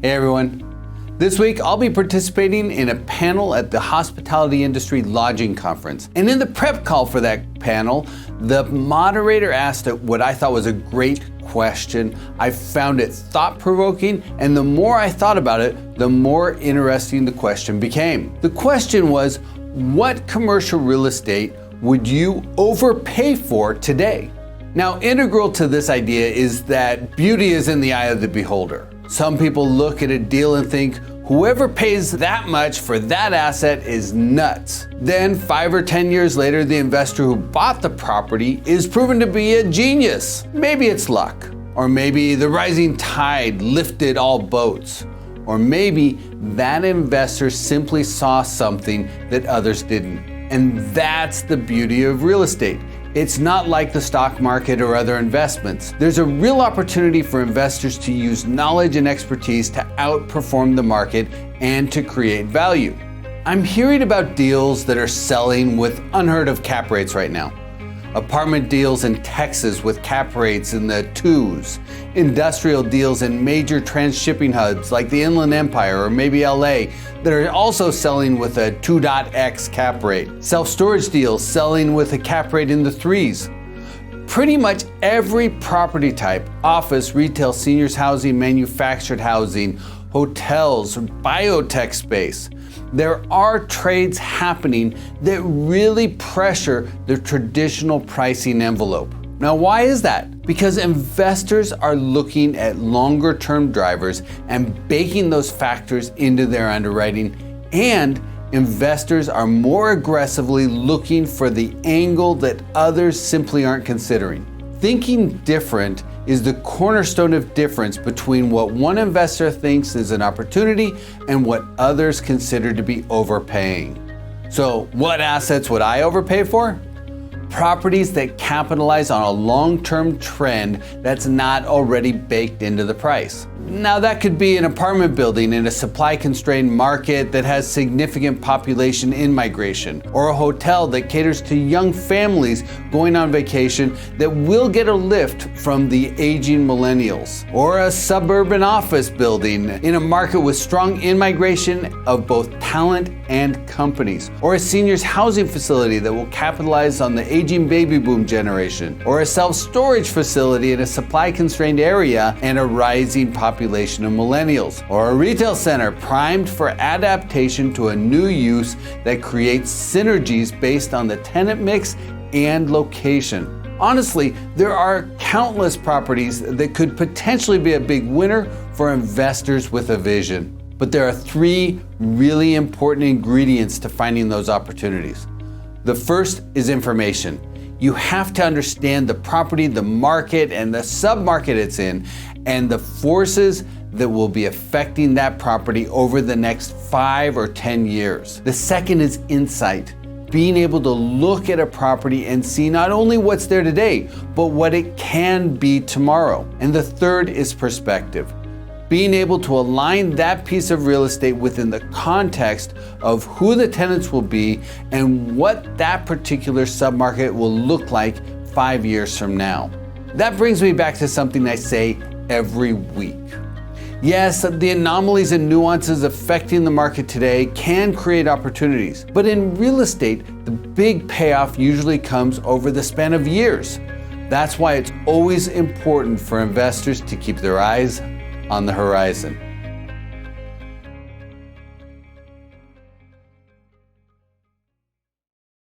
Hey everyone. This week I'll be participating in a panel at the Hospitality Industry Lodging Conference. And in the prep call for that panel, the moderator asked what I thought was a great question. I found it thought-provoking, and the more I thought about it, the more interesting the question became. The question was, what commercial real estate would you overpay for today? Now, integral to this idea is that beauty is in the eye of the beholder. Some people look at a deal and think, whoever pays that much for that asset is nuts. Then 5 or 10 years later, the investor who bought the property is proven to be a genius. Maybe it's luck, or maybe the rising tide lifted all boats, or maybe that investor simply saw something that others didn't. And that's the beauty of real estate. It's not like the stock market or other investments. There's a real opportunity for investors to use knowledge and expertise to outperform the market and to create value. I'm hearing about deals that are selling with unheard of cap rates right now. Apartment deals in Texas with cap rates in the 2s. Industrial deals in major transshipping hubs like the Inland Empire or maybe LA that are also selling with a 2.x cap rate. Self-storage deals selling with a cap rate in the 3s. Pretty much every property type, office, retail, seniors housing, manufactured housing, hotels, biotech space, there are trades happening that really pressure the traditional pricing envelope. Now, why is that? Because investors are looking at longer term drivers and baking those factors into their underwriting, and investors are more aggressively looking for the angle that others simply aren't considering. Thinking different is the cornerstone of difference between what one investor thinks is an opportunity and what others consider to be overpaying. So, what assets would I overpay for? Properties that capitalize on a long-term trend that's not already baked into the price. Now, that could be an apartment building in a supply-constrained market that has significant population in-migration, or a hotel that caters to young families going on vacation that will get a lift from the aging millennials, or a suburban office building in a market with strong in-migration of both talent and companies, or a seniors housing facility that will capitalize on the aging baby boom generation, or a self-storage facility in a supply-constrained area and a rising population of millennials, or a retail center primed for adaptation to a new use that creates synergies based on the tenant mix and location. Honestly, there are countless properties that could potentially be a big winner for investors with a vision. But there are 3 really important ingredients to finding those opportunities. The first is information. You have to understand the property, the market, and the sub-market it's in, and the forces that will be affecting that property over the next 5 or 10 years. The second is insight. Being able to look at a property and see not only what's there today, but what it can be tomorrow. And the third is perspective. Being able to align that piece of real estate within the context of who the tenants will be and what that particular submarket will look like 5 years from now. That brings me back to something I say every week. Yes, the anomalies and nuances affecting the market today can create opportunities, but in real estate, the big payoff usually comes over the span of years. That's why it's always important for investors to keep their eyes on the horizon.